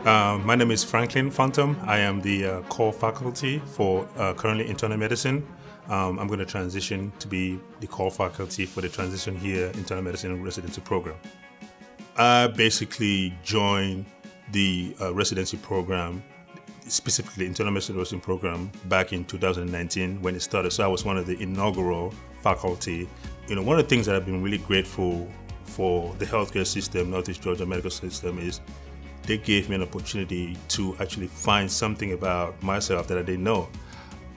My name is Franklin Fontem. I am the core faculty for currently internal medicine. I'm going to transition to be the core faculty for the Transition Year Internal Medicine Residency Program. I basically joined the residency program, specifically internal medicine residency program, back in 2019 when it started. So I was one of the inaugural faculty. One of the things that I've been really grateful for the healthcare system, Northeast Georgia medical system, is they gave me an opportunity to actually find something about myself that I didn't know.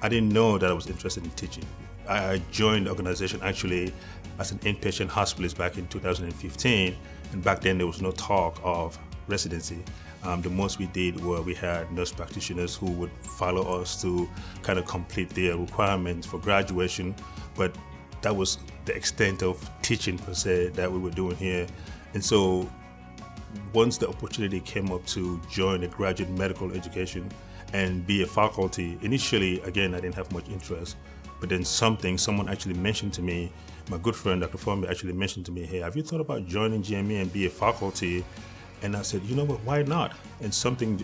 I didn't know that I was interested in teaching. I joined the organization actually as an inpatient hospitalist back in 2015, and back then there was no talk of residency. The most we did were we had nurse practitioners who would follow us to kind of complete their requirements for graduation, but that was the extent of teaching per se that we were doing here. And so once the opportunity came up to join a graduate medical education and be a faculty, initially, again, I didn't have much interest, but then someone actually mentioned to me, my good friend, Dr. Fontem, actually mentioned to me, hey, have you thought about joining GME and be a faculty? And I said, you know what, why not? And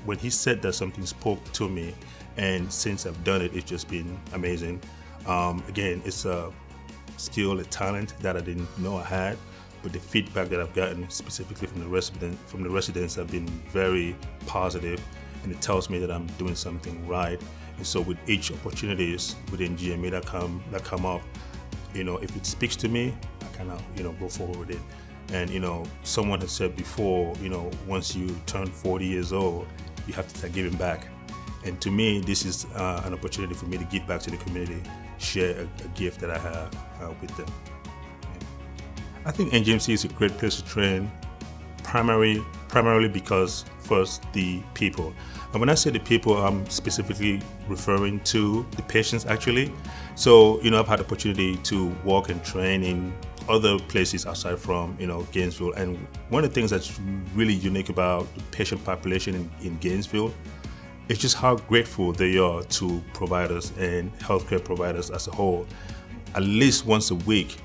when he said that, something spoke to me. And since I've done it, it's just been amazing. Again, it's a skill, a talent that I didn't know I had. But the feedback that I've gotten specifically from the residents have been very positive, and it tells me that I'm doing something right. And so with each opportunities within GME that come up, if it speaks to me, I kind of go forward with it. And someone has said before, once you turn 40 years old, you have to start giving back. And to me, this is an opportunity for me to give back to the community, share a gift that I have with them. I think NGMC is a great place to train, primarily because, first, the people. And when I say the people, I'm specifically referring to the patients, actually. So, I've had the opportunity to work and train in other places aside from, Gainesville. And one of the things that's really unique about the patient population in Gainesville is just how grateful they are to providers and healthcare providers as a whole. At least once a week,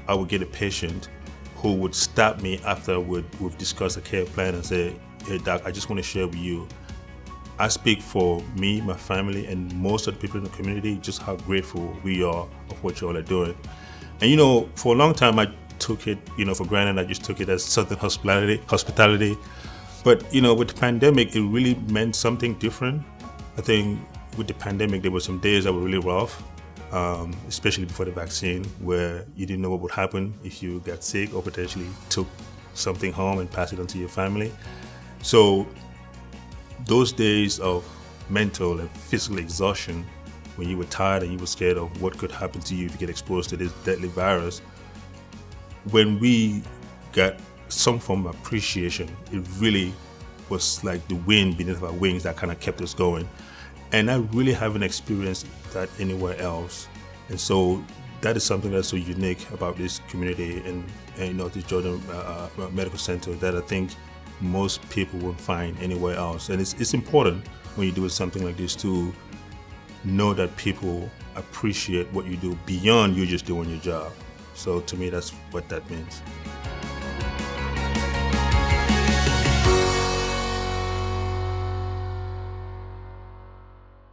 I would get a patient who would stop me after we've discussed a care plan and say, hey doc, I just want to share with you. I speak for me, my family, and most of the people in the community, just how grateful we are of what you all are doing. And for a long time I took it, for granted. I just took it as Southern hospitality. But with the pandemic, it really meant something different. I think with the pandemic, there were some days that were really rough. Especially before the vaccine, where you didn't know what would happen if you got sick or potentially took something home and passed it on to your family. So those days of mental and physical exhaustion, when you were tired and you were scared of what could happen to you if you get exposed to this deadly virus, when we got some form of appreciation, it really was like the wind beneath our wings that kind of kept us going. And I really haven't experienced that anywhere else. And so that is something that's so unique about this community and Northeast Georgia Medical Center that I think most people won't find anywhere else. And it's important when you're doing something like this to know that people appreciate what you do beyond you just doing your job. So to me, that's what that means.